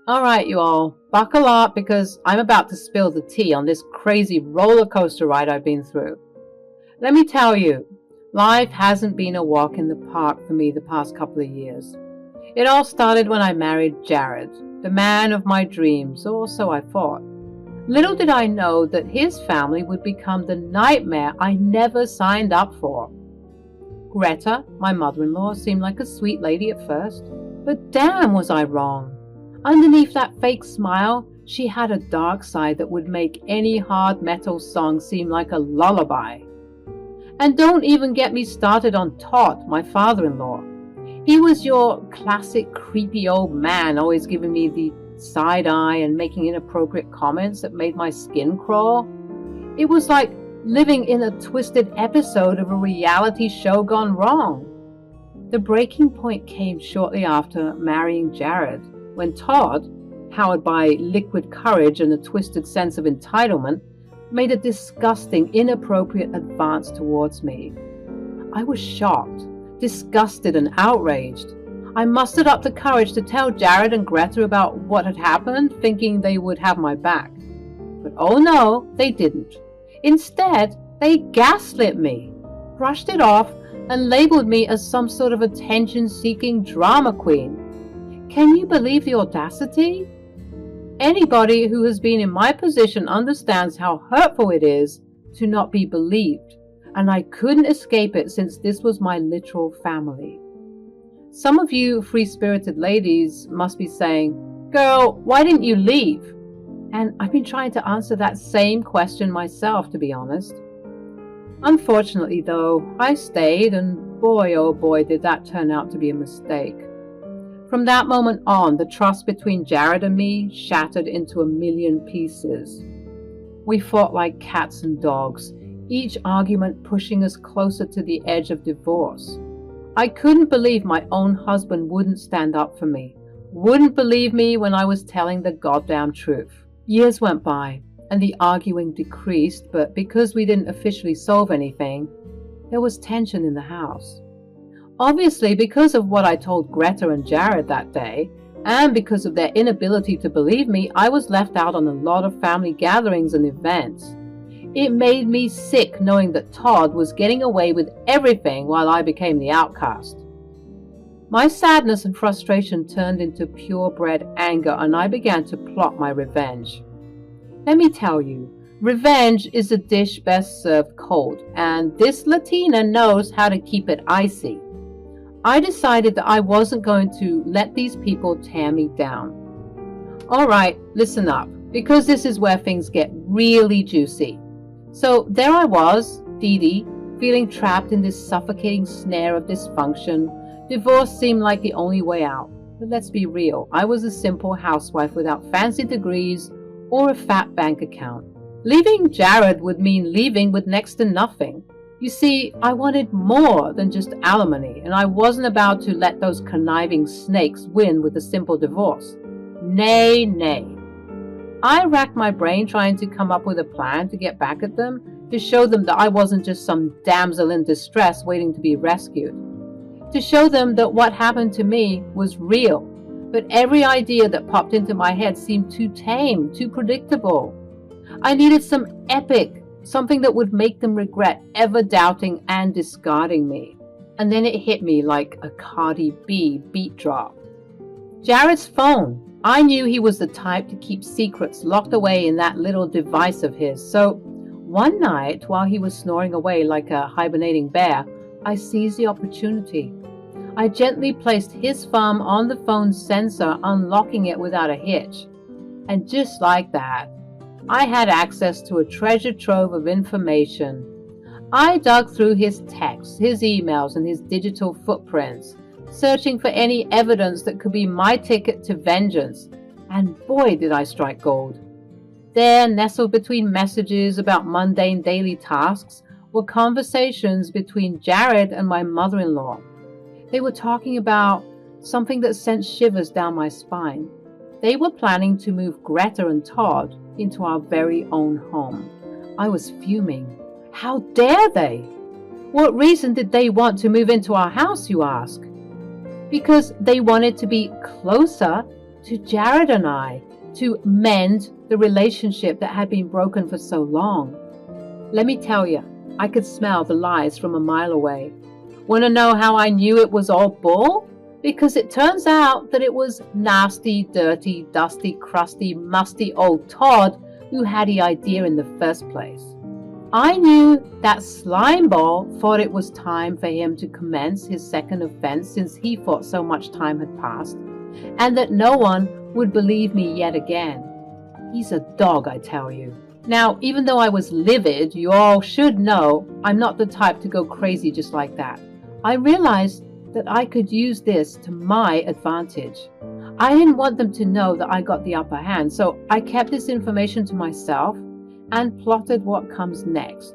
All right, you all, buckle up because I'm about to spill the tea on this crazy roller coaster ride I've been through. Let me tell you, life hasn't been a walk in the park for me the past couple of years. It all started when I married Jared, the man of my dreams, or so I thought. Little did I know that his family would become the nightmare I never signed up for. Greta, my mother-in-law, seemed like a sweet lady at first, but damn was I wrong. Underneath that fake smile, she had a dark side that would make any hard metal song seem like a lullaby. And don't even get me started on Todd, my father-in-law. He was your classic creepy old man, always giving me the side eye and making inappropriate comments that made my skin crawl. It was like living in a twisted episode of a reality show gone wrong. The breaking point came shortly after marrying Jared, when Todd, powered by liquid courage and a twisted sense of entitlement, made a disgusting, inappropriate advance towards me. I was shocked, disgusted, and outraged. I mustered up the courage to tell Jared and Greta about what had happened, thinking they would have my back. But oh no, they didn't. Instead, they gaslit me, brushed it off, and labeled me as some sort of attention-seeking drama queen. Can you believe the audacity? Anybody who has been in my position understands how hurtful it is to not be believed, and I couldn't escape it since this was my literal family. Some of you free-spirited ladies must be saying, "Girl, why didn't you leave?" And I've been trying to answer that same question myself, to be honest. Unfortunately, though, I stayed, and boy, oh boy, did that turn out to be a mistake. From that moment on, the trust between Jared and me shattered into a million pieces. We fought like cats and dogs, each argument pushing us closer to the edge of divorce. I couldn't believe my own husband wouldn't stand up for me, wouldn't believe me when I was telling the goddamn truth. Years went by, and the arguing decreased, but because we didn't officially solve anything, there was tension in the house. Obviously, because of what I told Greta and Jared that day, and because of their inability to believe me, I was left out on a lot of family gatherings and events. It made me sick knowing that Todd was getting away with everything while I became the outcast. My sadness and frustration turned into purebred anger, and I began to plot my revenge. Let me tell you, revenge is a dish best served cold, and this Latina knows how to keep it icy. I decided that I wasn't going to let these people tear me down. All right, listen up, because this is where things get really juicy. So there I was, Dee Dee, feeling trapped in this suffocating snare of dysfunction. Divorce seemed like the only way out. But let's be real, I was a simple housewife without fancy degrees or a fat bank account. Leaving Jared would mean leaving with next to nothing. You see, I wanted more than just alimony, and I wasn't about to let those conniving snakes win with a simple divorce. Nay, nay. I racked my brain trying to come up with a plan to get back at them, to show them that I wasn't just some damsel in distress waiting to be rescued. To show them that what happened to me was real, but every idea that popped into my head seemed too tame, too predictable. I needed some epic, something that would make them regret ever doubting and discarding me. And then it hit me like a Cardi B beat drop. Jared's phone. I knew he was the type to keep secrets locked away in that little device of his. So one night, while he was snoring away like a hibernating bear, I seized the opportunity. I gently placed his thumb on the phone's sensor, unlocking it without a hitch. And just like that, I had access to a treasure trove of information. I dug through his texts, his emails, and his digital footprints, searching for any evidence that could be my ticket to vengeance. And boy, did I strike gold. There, nestled between messages about mundane daily tasks, were conversations between Jared and my mother-in-law. They were talking about something that sent shivers down my spine. They were planning to move Greta and Todd into our very own home. I was fuming. How dare they? What reason did they want to move into our house, you ask? Because they wanted to be closer to Jared and I, to mend the relationship that had been broken for so long. Let me tell you, I could smell the lies from a mile away. Want to know how I knew it was all bull? Because it turns out that it was nasty, dirty, dusty, crusty, musty old Todd who had the idea in the first place. I knew that Slimeball thought it was time for him to commence his second offense since he thought so much time had passed, and that no one would believe me yet again. He's a dog, I tell you. Now, even though I was livid, you all should know I'm not the type to go crazy just like that. I realized that I could use this to my advantage. I didn't want them to know that I got the upper hand, so I kept this information to myself and plotted what comes next.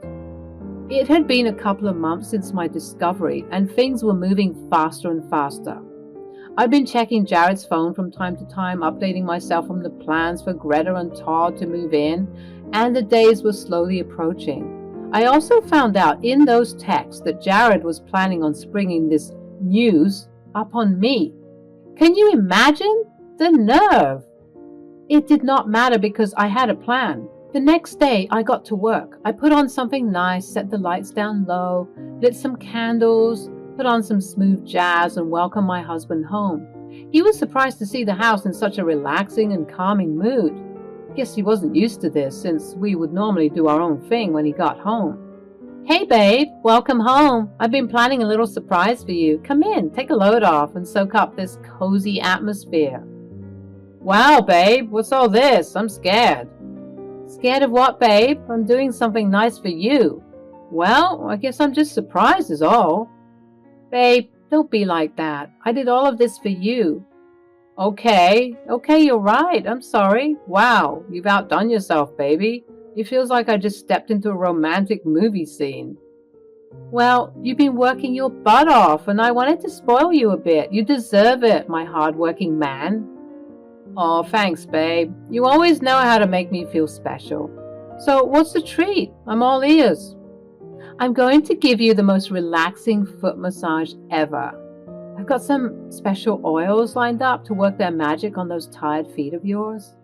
It had been a couple of months since my discovery, and things were moving faster and faster. I've been checking Jared's phone from time to time, updating myself on the plans for Greta and Todd to move in, and the days were slowly approaching. I also found out in those texts that Jared was planning on springing this news up on me. Can you imagine the nerve? It did not matter because I had a plan. The next day I got to work. I put on something nice, set the lights down low, lit some candles, put on some smooth jazz, and welcomed my husband home. He was surprised to see the house in such a relaxing and calming mood. Guess he wasn't used to this, since we would normally do our own thing when he got home. Hey babe, welcome home. I've been planning a little surprise for you. Come in, take a load off, and soak up this cozy atmosphere. Wow babe, what's all this? I'm scared. Scared of what, babe? I'm doing something nice for you. Well, I guess I'm just surprised is all. Babe, don't be like that. I did all of this for you. Okay, you're right. I'm sorry. Wow, you've outdone yourself, baby. It feels like I just stepped into a romantic movie scene. Well, you've been working your butt off, and I wanted to spoil you a bit. You deserve it, my hard-working man. Oh, thanks, babe. You always know how to make me feel special. So, what's the treat? I'm all ears. I'm going to give you the most relaxing foot massage ever. I've got some special oils lined up to work their magic on those tired feet of yours.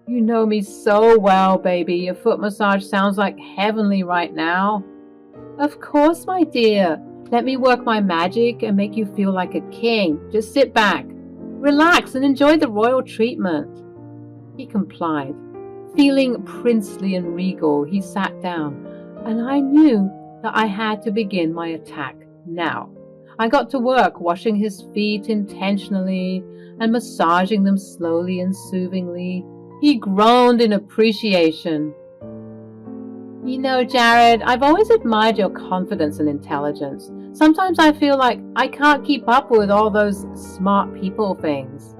You know me so well, baby. Your foot massage sounds like heavenly right now. Of course, my dear. Let me work my magic and make you feel like a king. Just sit back, relax, and enjoy the royal treatment. He complied. Feeling princely and regal, he sat down, and I knew that I had to begin my attack now. I got to work washing his feet intentionally and massaging them slowly and soothingly. He groaned in appreciation. You know, Jared, I've always admired your confidence and intelligence. Sometimes I feel like I can't keep up with all those smart people things.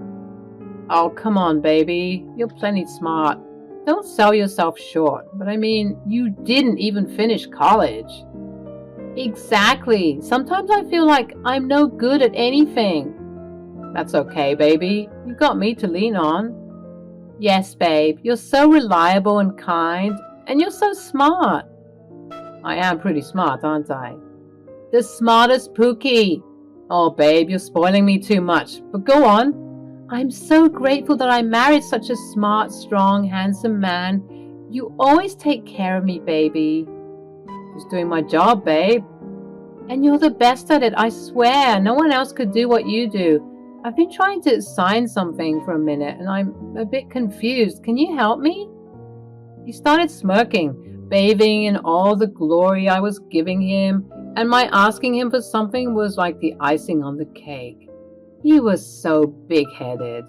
Oh, come on, baby. You're plenty smart. Don't sell yourself short. But I mean, you didn't even finish college. Exactly. Sometimes I feel like I'm no good at anything. That's okay, baby. You got me to lean on. Yes, babe. You're so reliable and kind, and you're so smart. I am pretty smart, aren't I? The smartest Pookie. Oh, babe, you're spoiling me too much. But go on. I'm so grateful that I married such a smart, strong, handsome man. You always take care of me, baby. Just doing my job, babe. And you're the best at it, I swear. No one else could do what you do. I've been trying to sign something for a minute, and I'm a bit confused. Can you help me? He started smirking, bathing in all the glory I was giving him, and my asking him for something was like the icing on the cake. He was so big-headed.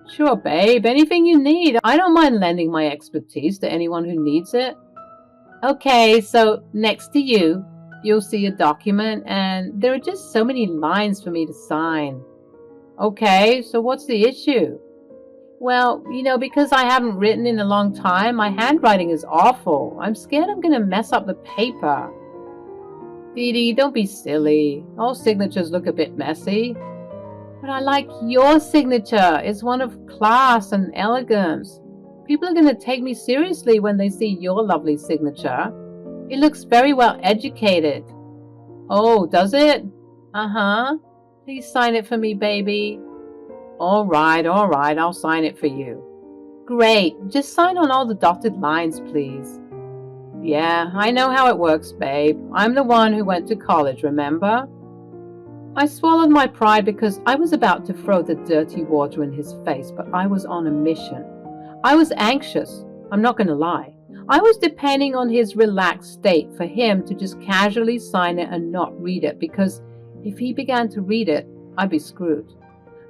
Sure, babe, anything you need. I don't mind lending my expertise to anyone who needs it. Okay, so next to you, you'll see a document, and there are just so many lines for me to sign. Okay, so what's the issue? Well, because I haven't written in a long time, my handwriting is awful. I'm scared I'm going to mess up the paper. Dee Dee, don't be silly. All signatures look a bit messy. But I like your signature. It's one of class and elegance. People are going to take me seriously when they see your lovely signature. It looks very well educated. Oh, does it? Uh-huh. Please sign it for me, baby. All right, I'll sign it for you. Great, just sign on all the dotted lines, please. Yeah, I know how it works, babe. I'm the one who went to college, remember? I swallowed my pride because I was about to throw the dirty water in his face, but I was on a mission. I was anxious, I'm not going to lie. I was depending on his relaxed state for him to just casually sign it and not read it, because if he began to read it, I'd be screwed.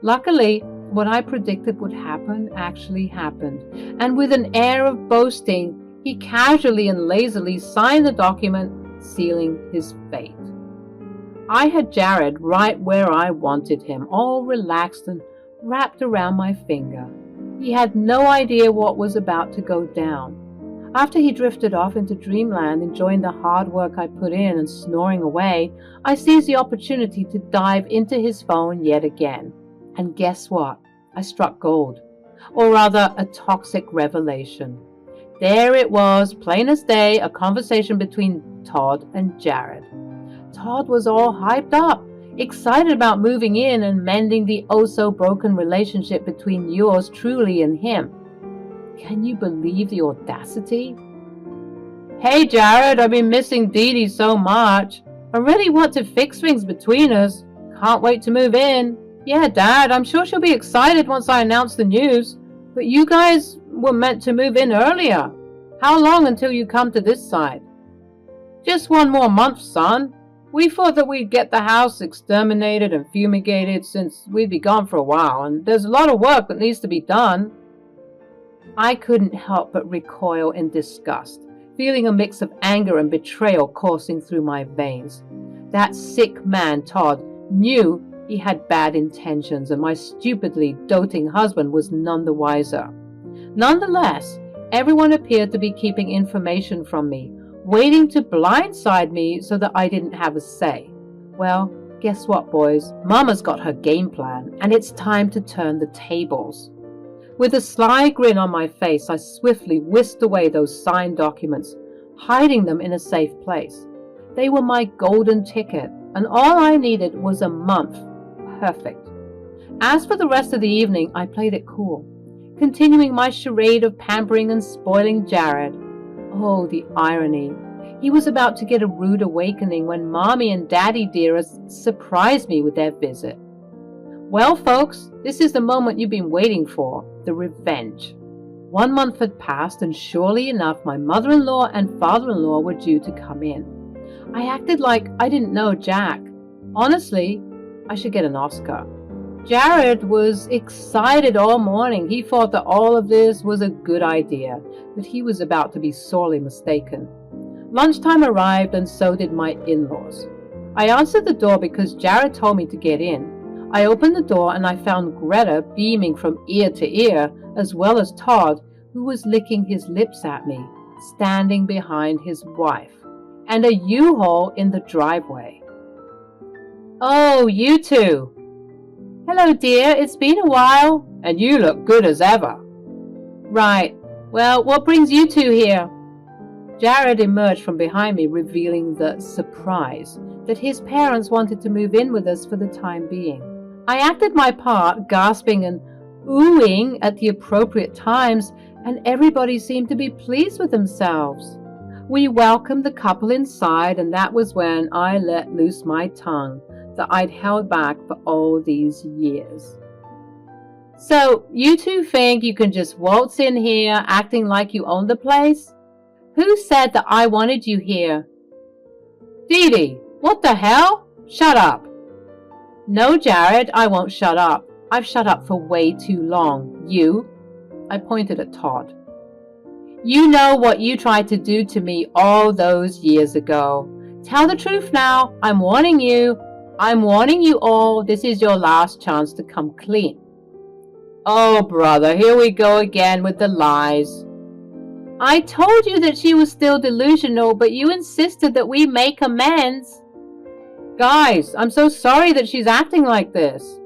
Luckily, what I predicted would happen actually happened, and with an air of boasting, he casually and lazily signed the document, sealing his fate. I had Jared right where I wanted him, all relaxed and wrapped around my finger. He had no idea what was about to go down. After he drifted off into dreamland, enjoying the hard work I put in and snoring away, I seized the opportunity to dive into his phone yet again. And guess what? I struck gold. Or rather, a toxic revelation. There it was, plain as day, a conversation between Todd and Jared. Todd was all hyped up, excited about moving in and mending the oh-so-broken relationship between yours truly and him. Can you believe the audacity? Hey Jared, I've been missing Dee Dee so much. I really want to fix things between us. Can't wait to move in. Yeah, Dad, I'm sure she'll be excited once I announce the news. But you guys were meant to move in earlier. How long until you come to this side? Just 1 more month, son. We thought that we'd get the house exterminated and fumigated since we'd be gone for a while, and there's a lot of work that needs to be done. I couldn't help but recoil in disgust, feeling a mix of anger and betrayal coursing through my veins. That sick man, Todd, knew he had bad intentions, and my stupidly doting husband was none the wiser. Nonetheless, everyone appeared to be keeping information from me, waiting to blindside me so that I didn't have a say. Well, guess what, boys? Mama's got her game plan, and it's time to turn the tables. With a sly grin on my face, I swiftly whisked away those signed documents, hiding them in a safe place. They were my golden ticket, and all I needed was a month. Perfect. As for the rest of the evening, I played it cool, continuing my charade of pampering and spoiling Jared. Oh, the irony. He was about to get a rude awakening when Mommy and Daddy Dearest surprised me with their visit. Well, folks, this is the moment you've been waiting for, the revenge. 1 month had passed, and surely enough, my mother-in-law and father-in-law were due to come in. I acted like I didn't know Jack. Honestly, I should get an Oscar. Jared was excited all morning. He thought that all of this was a good idea, but he was about to be sorely mistaken. Lunchtime arrived, and so did my in-laws. I answered the door because Jared told me to get in. I opened the door and I found Greta beaming from ear to ear, as well as Todd, who was licking his lips at me, standing behind his wife, and a U-Haul in the driveway. Oh, you two! Hello, dear, it's been a while, and you look good as ever. Right, well, what brings you two here? Jared emerged from behind me, revealing the surprise that his parents wanted to move in with us for the time being. I acted my part, gasping and oohing at the appropriate times, and everybody seemed to be pleased with themselves. We welcomed the couple inside, and that was when I let loose my tongue that I'd held back for all these years. So, you two think you can just waltz in here acting like you own the place? Who said that I wanted you here? Dee Dee, what the hell? Shut up. No, Jared, I won't shut up. I've shut up for way too long. You? I pointed at Todd. You know what you tried to do to me all those years ago. Tell the truth now. I'm warning you. I'm warning you all. This is your last chance to come clean. Oh, brother, here we go again with the lies. I told you that she was still delusional, but you insisted that we make amends. Guys, I'm so sorry that she's acting like this.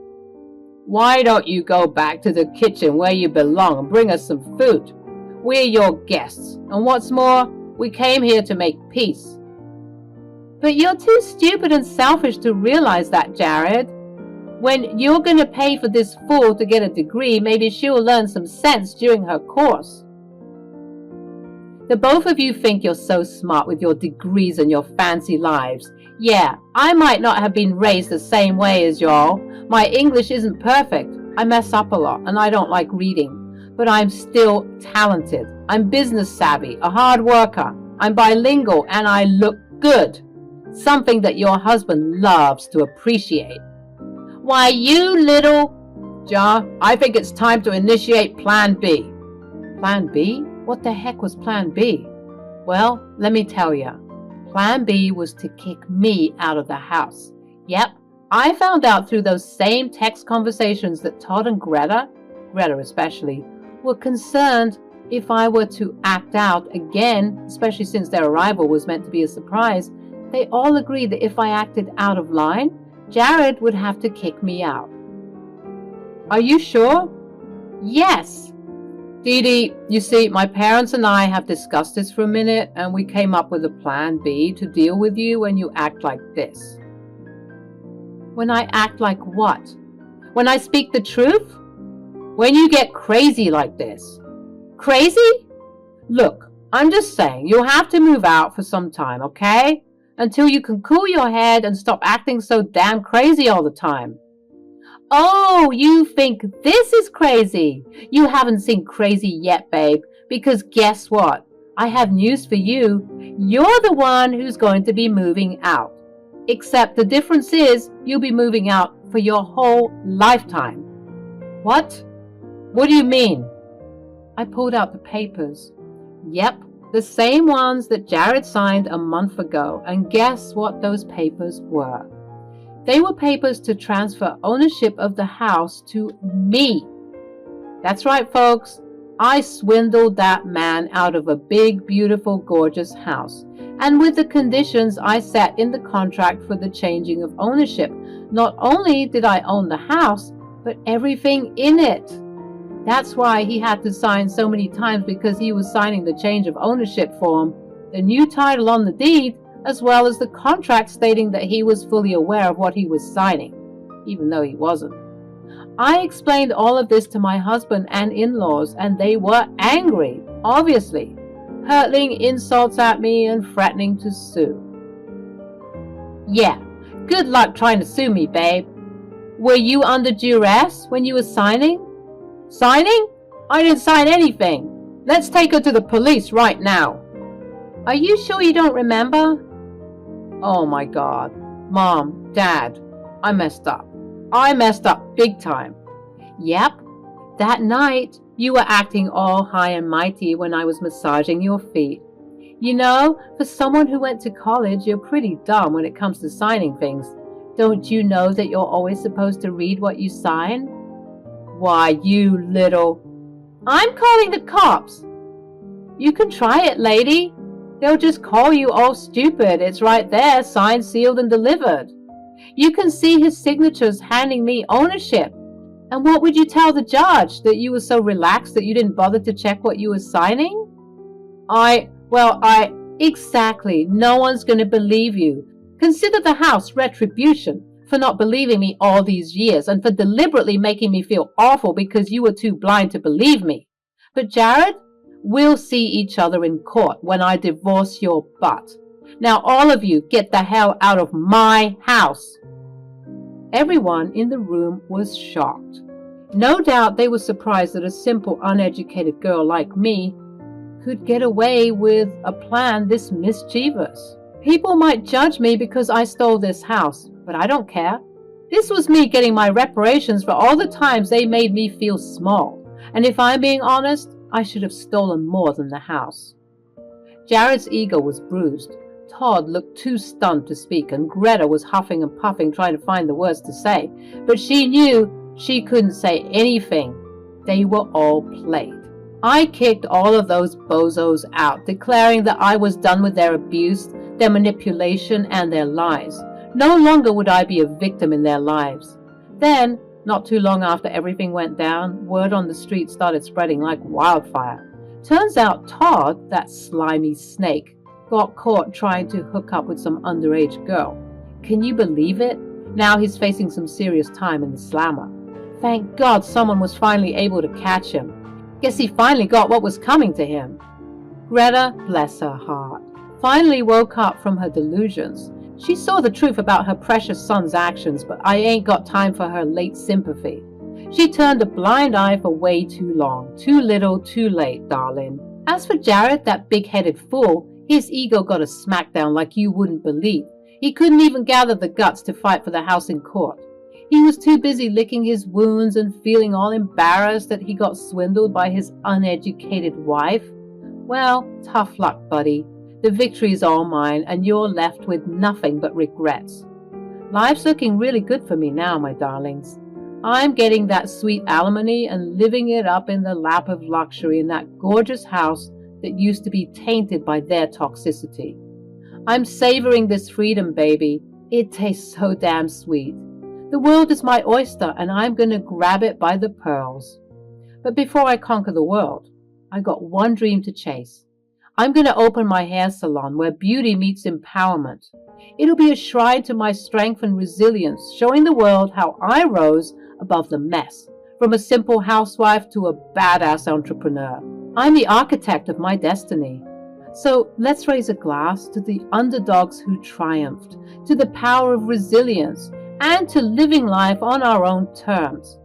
Why don't you go back to the kitchen where you belong and bring us some food? We're your guests, and what's more, we came here to make peace. But you're too stupid and selfish to realize that, Jared. When you're going to pay for this fool to get a degree, maybe she'll learn some sense during her course. The both of you think you're so smart with your degrees and your fancy lives. Yeah, I might not have been raised the same way as y'all. My English isn't perfect. I mess up a lot and I don't like reading. But I'm still talented. I'm business savvy, a hard worker. I'm bilingual and I look good. Something that your husband loves to appreciate. Why, you little... Ja, I think it's time to initiate Plan B. Plan B? What the heck was Plan B? Well, let me tell you. Plan B was to kick me out of the house. Yep, I found out through those same text conversations that Todd and Greta especially, were concerned if I were to act out again, especially since their arrival was meant to be a surprise. They all agreed that if I acted out of line, Jared would have to kick me out. Are you sure? Yes. Dee Dee, you see, my parents and I have discussed this for a minute, and we came up with a plan B to deal with you when you act like this. When I act like what? When I speak the truth? When you get crazy like this? Crazy? Look, I'm just saying, you'll have to move out for some time, okay? Until you can cool your head and stop acting so damn crazy all the time. Oh, you think this is crazy? You haven't seen crazy yet, babe, because guess what? I have news for you. You're the one who's going to be moving out. Except the difference is you'll be moving out for your whole lifetime. What? What do you mean? I pulled out the papers. Yep, the same ones that Jared signed a month ago, and guess what those papers were? They were papers to transfer ownership of the house to me. That's right, folks. I swindled that man out of a big, beautiful, gorgeous house. And with the conditions I set in the contract for the changing of ownership, not only did I own the house, but everything in it. That's why he had to sign so many times, because he was signing the change of ownership form, the new title on the deed, as well as the contract stating that he was fully aware of what he was signing, even though he wasn't. I explained all of this to my husband and in-laws, and they were angry, obviously, hurling insults at me and threatening to sue. Yeah, good luck trying to sue me, babe. Were you under duress when you were signing? Signing? I didn't sign anything. Let's take her to the police right now. Are you sure you don't remember? Oh my God. Mom, Dad, I messed up. I messed up big time. Yep. That night, you were acting all high and mighty when I was massaging your feet. You know, for someone who went to college, you're pretty dumb when it comes to signing things. Don't you know that you're always supposed to read what you sign? Why, you little... I'm calling the cops. You can try it, lady. They'll just call you all stupid. It's right there, signed, sealed, and delivered. You can see his signatures handing me ownership. And what would you tell the judge? That you were so relaxed that you didn't bother to check what you were signing? Exactly. No one's going to believe you. Consider the house retribution for not believing me all these years and for deliberately making me feel awful because you were too blind to believe me. But Jared, we'll see each other in court when I divorce your butt. Now all of you get the hell out of my house. Everyone in the room was shocked. No doubt they were surprised that a simple, uneducated girl like me could get away with a plan this mischievous. People might judge me because I stole this house, but I don't care. This was me getting my reparations for all the times they made me feel small. And if I'm being honest, I should have stolen more than the house. Jared's ego was bruised. Todd looked too stunned to speak, and Greta was huffing and puffing trying to find the words to say. But she knew she couldn't say anything. They were all played. I kicked all of those bozos out, declaring that I was done with their abuse, their manipulation, and their lies. No longer would I be a victim in their lives. Then, not too long after everything went down, word on the street started spreading like wildfire. Turns out Todd, that slimy snake, got caught trying to hook up with some underage girl. Can you believe it? Now he's facing some serious time in the slammer. Thank God someone was finally able to catch him. Guess he finally got what was coming to him. Greta, bless her heart, finally woke up from her delusions. She saw the truth about her precious son's actions, but I ain't got time for her late sympathy. She turned a blind eye for way too long. Too little, too late, darling. As for Jared, that big-headed fool, his ego got a smackdown like you wouldn't believe. He couldn't even gather the guts to fight for the house in court. He was too busy licking his wounds and feeling all embarrassed that he got swindled by his uneducated wife. Well, tough luck, buddy. The victory's all mine, and you're left with nothing but regrets. Life's looking really good for me now, my darlings. I'm getting that sweet alimony and living it up in the lap of luxury in that gorgeous house that used to be tainted by their toxicity. I'm savoring this freedom, baby. It tastes so damn sweet. The world is my oyster, and I'm going to grab it by the pearls. But before I conquer the world, I got one dream to chase. I'm going to open my hair salon where beauty meets empowerment. It'll be a shrine to my strength and resilience, showing the world how I rose above the mess, from a simple housewife to a badass entrepreneur. I'm the architect of my destiny. So let's raise a glass to the underdogs who triumphed, to the power of resilience, and to living life on our own terms.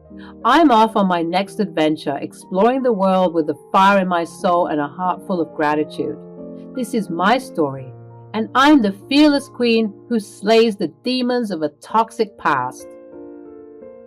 I'm off on my next adventure, exploring the world with a fire in my soul and a heart full of gratitude. This is my story, and I'm the fearless queen who slays the demons of a toxic past.